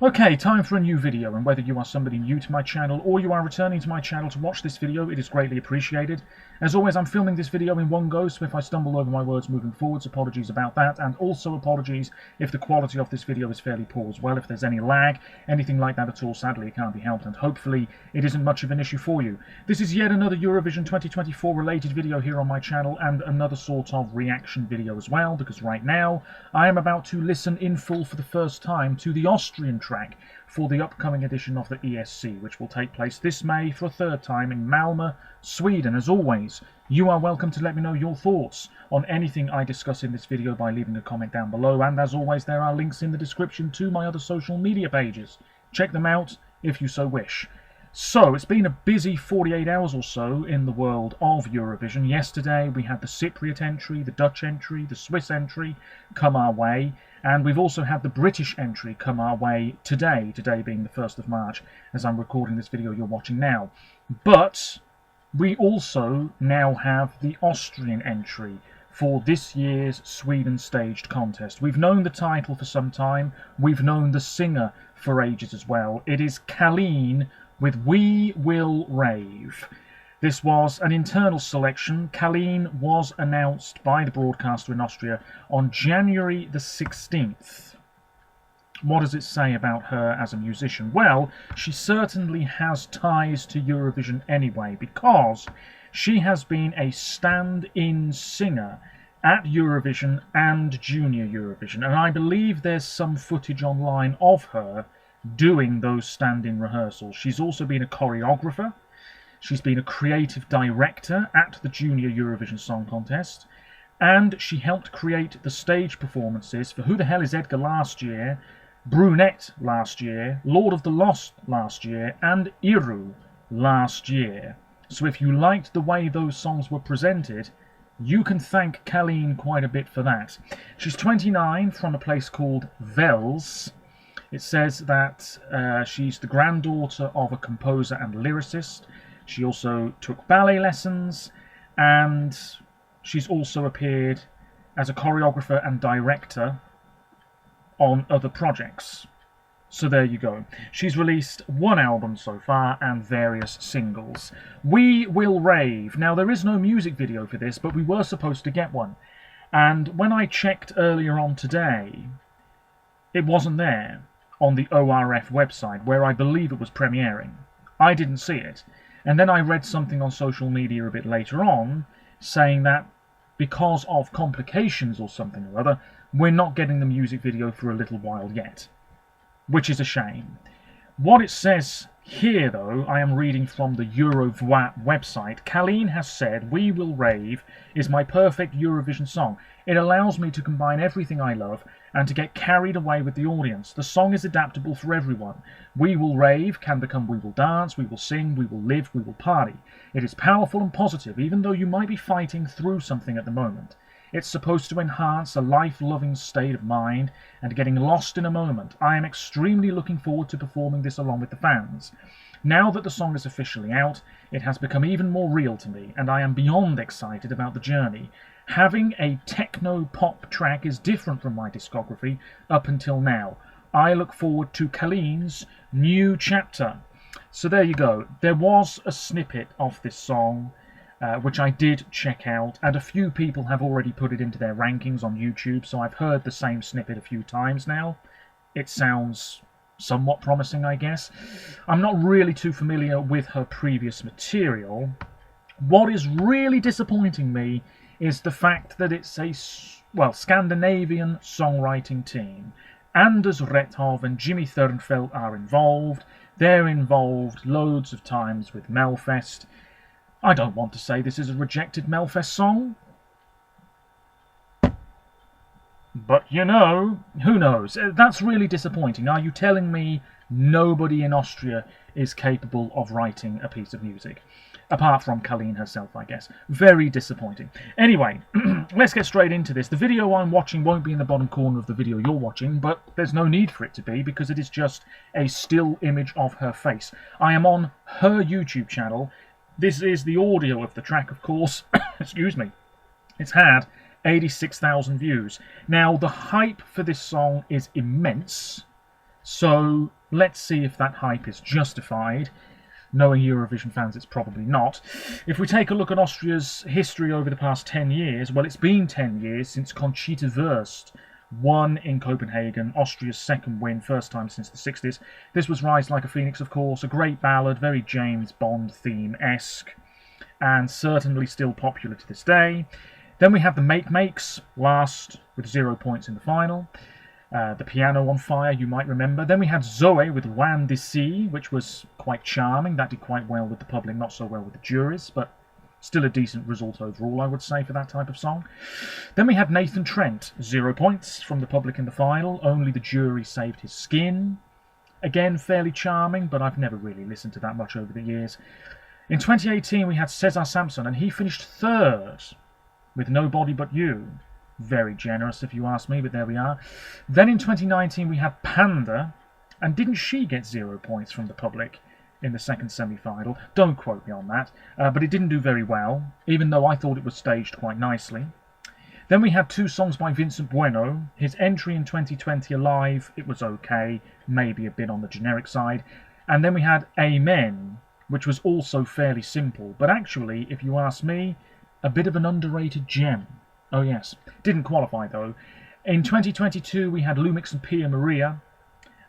Okay, time for a new video, and whether you are somebody new to my channel or you are returning to my channel to watch this video, it is greatly appreciated. As always, I'm filming this video in one go, so if I stumble over my words moving forwards, apologies about that, and also apologies if the quality of this video is fairly poor as well. If there's any lag, anything like that at all, sadly it can't be helped, and hopefully it isn't much of an issue for you. This is yet another Eurovision 2024 related video here on my channel, and another sort of reaction video as well, because right now I am about to listen in full for the first time to the Austrian track for the upcoming edition of the ESC, which will take place this May for a third time in Malmö, Sweden. As always, you are welcome to let me know your thoughts on anything I discuss in this video by leaving a comment down below, and as always there are links in the description to my other social media pages. Check them out if you so wish. So, it's been a busy 48 hours or so in the world of Eurovision. Yesterday we had the Cypriot entry, the Dutch entry, the Swiss entry come our way, and we've also had the British entry come our way today being the 1st of March, as I'm recording this video you're watching now. But we also now have the Austrian entry for this year's Sweden staged contest. We've known the title for some time, we've known the singer for ages as well. It is Kaleen with We Will Rave. This was an internal selection. Kaleen was announced by the broadcaster in Austria on January the 16th. What does it say about her as a musician? Well, she certainly has ties to Eurovision anyway, because she has been a stand-in singer at Eurovision and Junior Eurovision, and I believe there's some footage online of her doing those stand-in rehearsals. She's also been a choreographer. She's been a creative director at the Junior Eurovision Song Contest, and she helped create the stage performances for Who the Hell is Edgar last year, Brunette last year, Lord of the Lost last year, and Iru last year. So if you liked the way those songs were presented, you can thank Kaleen quite a bit for that. She's 29, from a place called Wels. It says that she's the granddaughter of a composer and lyricist. She also took ballet lessons, and she's also appeared as a choreographer and director on other projects. So there you go. She's released one album so far and various singles. We Will Rave. Now, there is no music video for this, but we were supposed to get one. And when I checked earlier on today, it wasn't there on the ORF website, where I believe it was premiering. I didn't see it. And then I read something on social media a bit later on, saying that because of complications or something or other, we're not getting the music video for a little while yet. Which is a shame. What it says here, though, I am reading from the Eurovoix website. Kaleen has said, We Will Rave is my perfect Eurovision song. It allows me to combine everything I love and to get carried away with the audience. The song is adaptable for everyone. We Will Rave can become We Will Dance, We Will Sing, We Will Live, We Will Party. It is powerful and positive, even though you might be fighting through something at the moment. It's supposed to enhance a life-loving state of mind and getting lost in a moment. I am extremely looking forward to performing this along with the fans. Now that the song is officially out, it has become even more real to me, and I am beyond excited about the journey. Having a techno-pop track is different from my discography up until now. I look forward to Kaleen's new chapter. So there you go. There was a snippet of this song, which I did check out, and a few people have already put it into their rankings on YouTube, so I've heard the same snippet a few times now. It sounds somewhat promising, I guess. I'm not really too familiar with her previous material. What is really disappointing me is the fact that it's a, well, Scandinavian songwriting team. Anders Rethov and Jimmy Thernfeldt are involved. They're involved loads of times with Melfest. I don't want to say this is a rejected Melfest song, but you know, who knows? That's really disappointing. Are you telling me nobody in Austria is capable of writing a piece of music? Apart from Kaleen herself, I guess. Very disappointing. Anyway, let's get straight into this. The video I'm watching won't be in the bottom corner of the video you're watching, but there's no need for it to be, because it is just a still image of her face. I am on her YouTube channel. This is the audio of the track, of course. Excuse me. It's had 86,000 views. Now, the hype for this song is immense. So let's see if that hype is justified. Knowing Eurovision fans, it's probably not. If we take a look at Austria's history over the past 10 years, well, it's been 10 years since Conchita Wurst won in Copenhagen, Austria's second win, first time since the 60s. This was Rise Like a Phoenix, of course, a great ballad, very James Bond theme-esque, and certainly still popular to this day. Then we have the Makes, last with 0 points in the final. The Piano on Fire, you might remember. Then we had Zoe with Loin d'ici, which was quite charming. That did quite well with the public, not so well with the juries, but still a decent result overall, I would say, for that type of song. Then we had Nathan Trent, 0 points from the public in the final. Only the jury saved his skin. Again, fairly charming, but I've never really listened to that much over the years. In 2018, we had Cesar Sampson, and he finished third with Nobody But You. Very generous, if you ask me, but there we are. Then in 2019, we had Panda, and didn't she get 0 points from the public in the second semi-final? Don't quote me on that, but it didn't do very well, even though I thought it was staged quite nicely. Then we had 2 songs by Vincent Bueno. His entry in 2020 Alive, it was okay, maybe a bit on the generic side. And then we had Amen, which was also fairly simple, but actually, if you ask me, a bit of an underrated gem. Oh yes, didn't qualify though. In 2022 we had Lumix and Pia Maria,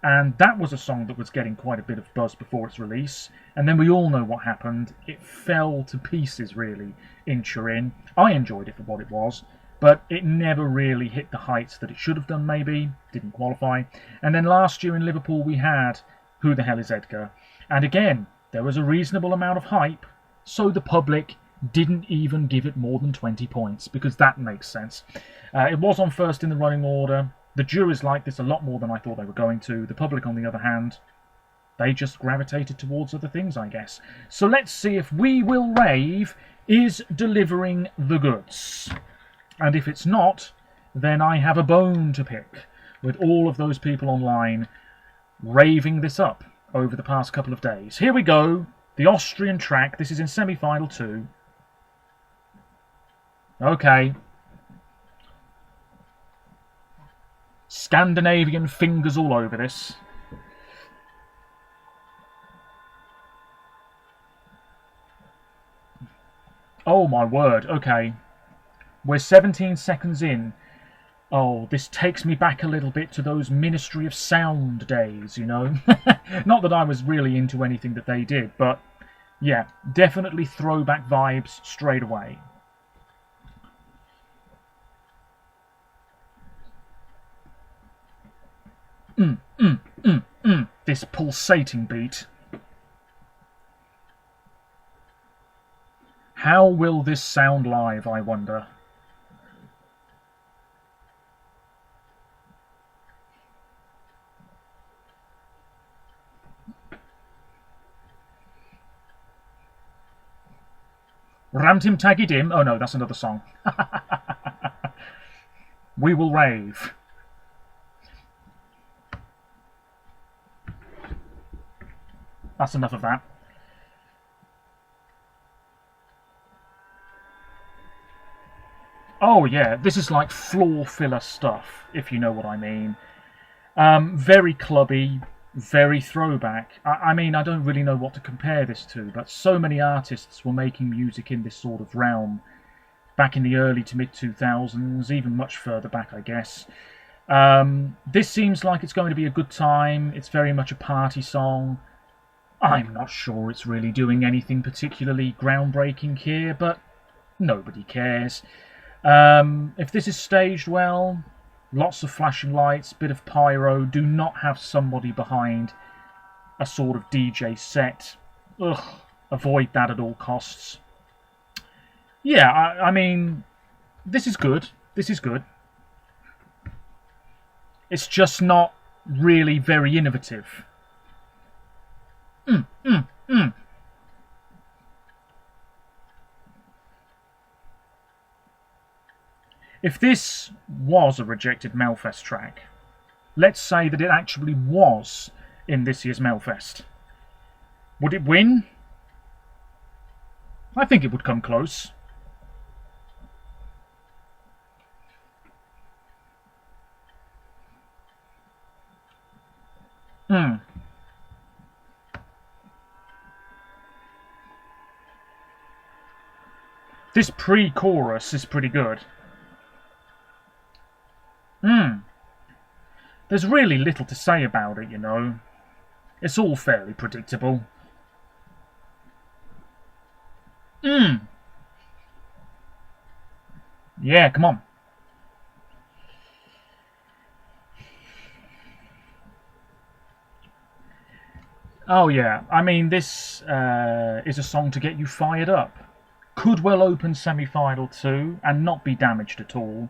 and that was a song that was getting quite a bit of buzz before its release, and then we all know what happened. It fell to pieces really in Turin. I enjoyed it for what it was, but it never really hit the heights that it should have done maybe, didn't qualify. And then last year in Liverpool we had Who the Hell is Edgar? And again, there was a reasonable amount of hype, so the public didn't even give it more than 20 points, because that makes sense. It was on first in the running order. The juries liked this a lot more than I thought they were going to. The public, on the other hand, they just gravitated towards other things, I guess. So let's see if We Will Rave is delivering the goods. And if it's not, then I have a bone to pick with all of those people online raving this up over the past couple of days. Here we go. The Austrian track. This is in semi-final 2. Okay. Scandinavian fingers all over this. Oh my word, okay. We're 17 seconds in. Oh, this takes me back a little bit to those Ministry of Sound days, you know. Not that I was really into anything that they did, but yeah, definitely throwback vibes straight away. This pulsating beat. How will this sound live, I wonder? Ramtim Tagidim? Oh no, that's another song. We Will Rave. That's enough of that. Oh yeah, this is like floor filler stuff, if you know what I mean. Very clubby, very throwback. I mean, I don't really know what to compare this to, but so many artists were making music in this sort of realm back in the early to mid-2000s, even much further back, I guess. This seems like it's going to be a good time. It's very much a party song. I'm not sure it's really doing anything particularly groundbreaking here, but nobody cares. If this is staged well, lots of flashing lights, bit of pyro, do not have somebody behind a sort of DJ set. Ugh, avoid that at all costs. Yeah, I mean, this is good. This is good. It's just not really very innovative. If this was a rejected Melfest track, let's say that it actually was in this year's Melfest, would it win? I think it would come close. Mm. This pre-chorus is pretty good. There's really little to say about it, you know. It's all fairly predictable. Yeah, come on. Oh yeah, I mean, this is a song to get you fired up. Could well open semi-final 2 and not be damaged at all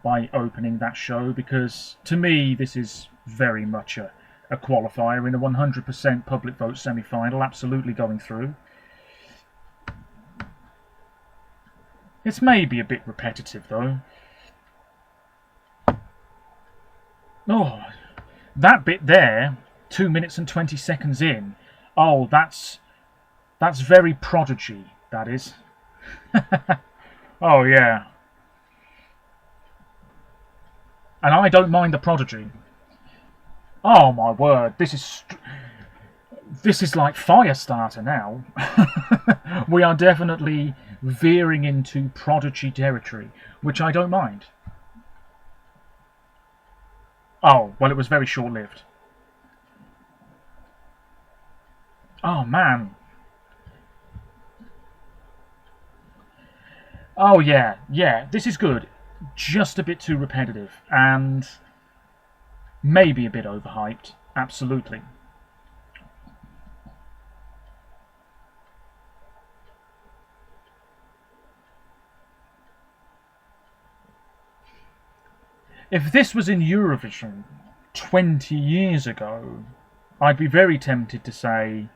by opening that show, because to me this is very much a qualifier in a 100% public vote semi-final, absolutely going through. It's maybe a bit repetitive though. Oh, that bit there, 2 minutes and 20 seconds in. Oh, that's very Prodigy, that is. Oh yeah. And I don't mind the Prodigy. Oh my word, this is like Firestarter now. We are definitely veering into Prodigy territory, which I don't mind. Oh, well, it was very short-lived. Oh man. Oh yeah, this is good. Just a bit too repetitive and maybe a bit overhyped, absolutely. If this was in Eurovision 20 years ago, I'd be very tempted to say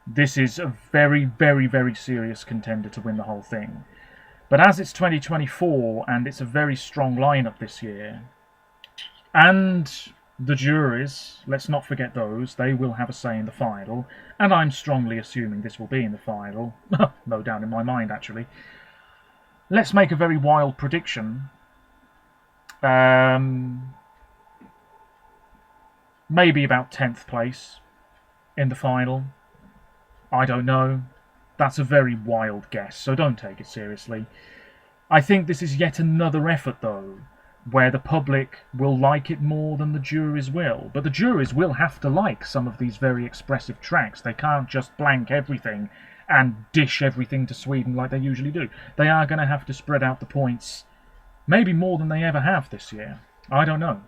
this is a very, very, very serious contender to win the whole thing. But as it's 2024 and it's a very strong lineup this year, and the juries, let's not forget those, they will have a say in the final, and I'm strongly assuming this will be in the final, no doubt in my mind actually. Let's make a very wild prediction. Maybe about 10th place in the final. I don't know. That's a very wild guess, so don't take it seriously. I think this is yet another effort, though, where the public will like it more than the juries will. But the juries will have to like some of these very expressive tracks. They can't just blank everything and dish everything to Sweden like they usually do. They are going to have to spread out the points, maybe more than they ever have this year. I don't know.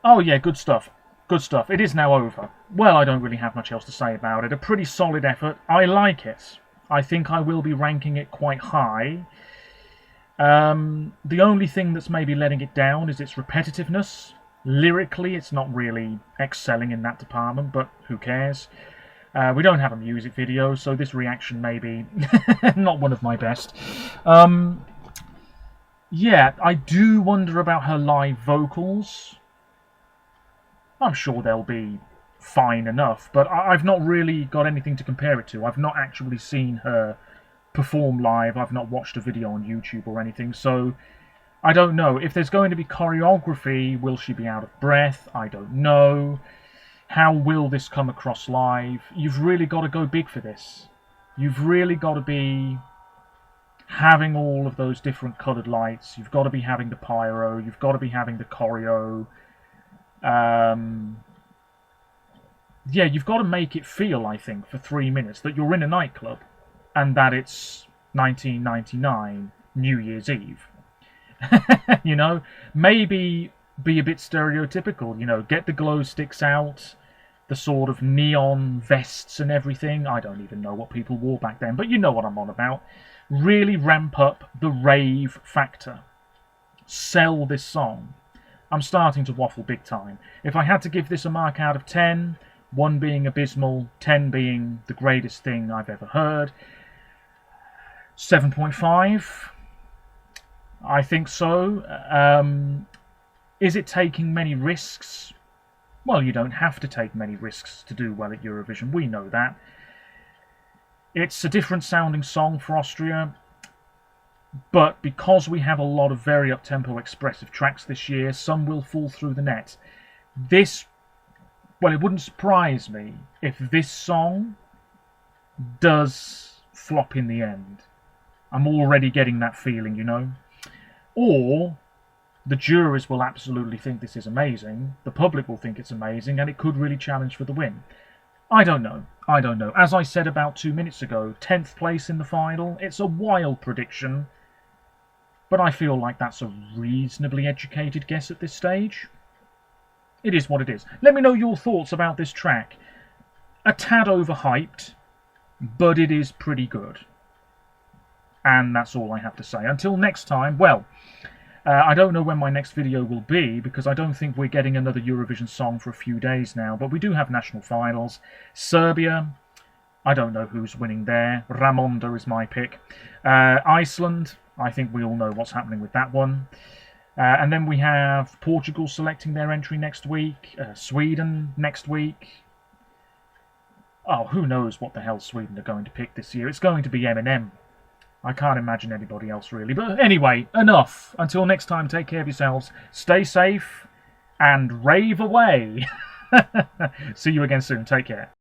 Oh yeah, good stuff. Good stuff. It is now over. Well, I don't really have much else to say about it. A pretty solid effort. I like it. I think I will be ranking it quite high. The only thing that's maybe letting it down is its repetitiveness. Lyrically, it's not really excelling in that department, but who cares? We don't have a music video, so this reaction may be not one of my best. Yeah, I do wonder about her live vocals. I'm sure they'll be fine enough, but I've not really got anything to compare it to. I've not actually seen her perform live. I've not watched a video on YouTube or anything, so I don't know. If there's going to be choreography, will she be out of breath? I don't know. How will this come across live? You've really got to go big for this. You've really got to be having all of those different coloured lights. You've got to be having the pyro. You've got to be having the choreo. Yeah, you've got to make it feel, I think, for 3 minutes that you're in a nightclub and that it's 1999 New Year's Eve. You know, maybe be a bit stereotypical, you know, get the glow sticks out, the sort of neon vests and everything. I don't even know what people wore back then, but you know what I'm on about. Really ramp up the rave factor. Sell this song. I'm starting to waffle big time. If I had to give this a mark out of 10, 1 being abysmal, 10 being the greatest thing I've ever heard, 7.5, I think so. Is it taking many risks? Well, you don't have to take many risks to do well at Eurovision, we know that. It's a different sounding song for Austria. But because we have a lot of very up-tempo expressive tracks this year, some will fall through the net. Well, it wouldn't surprise me if this song does flop in the end. I'm already getting that feeling, you know. Or the jurors will absolutely think this is amazing, the public will think it's amazing, and it could really challenge for the win. I don't know. As I said about 2 minutes ago, 10th place in the final, it's a wild prediction, but I feel like that's a reasonably educated guess at this stage. It is what it is. Let me know your thoughts about this track. A tad overhyped, but it is pretty good. And that's all I have to say. Until next time, well, I don't know when my next video will be, because I don't think we're getting another Eurovision song for a few days now, but we do have national finals. Serbia, I don't know who's winning there. Ramonda is my pick. Iceland, I think we all know what's happening with that one. And then we have Portugal selecting their entry next week, Sweden next week. Oh, who knows what the hell Sweden are going to pick this year. It's going to be Eminem. I can't imagine anybody else really. But anyway, enough. Until next time, take care of yourselves, stay safe, and rave away. See you again soon. Take care.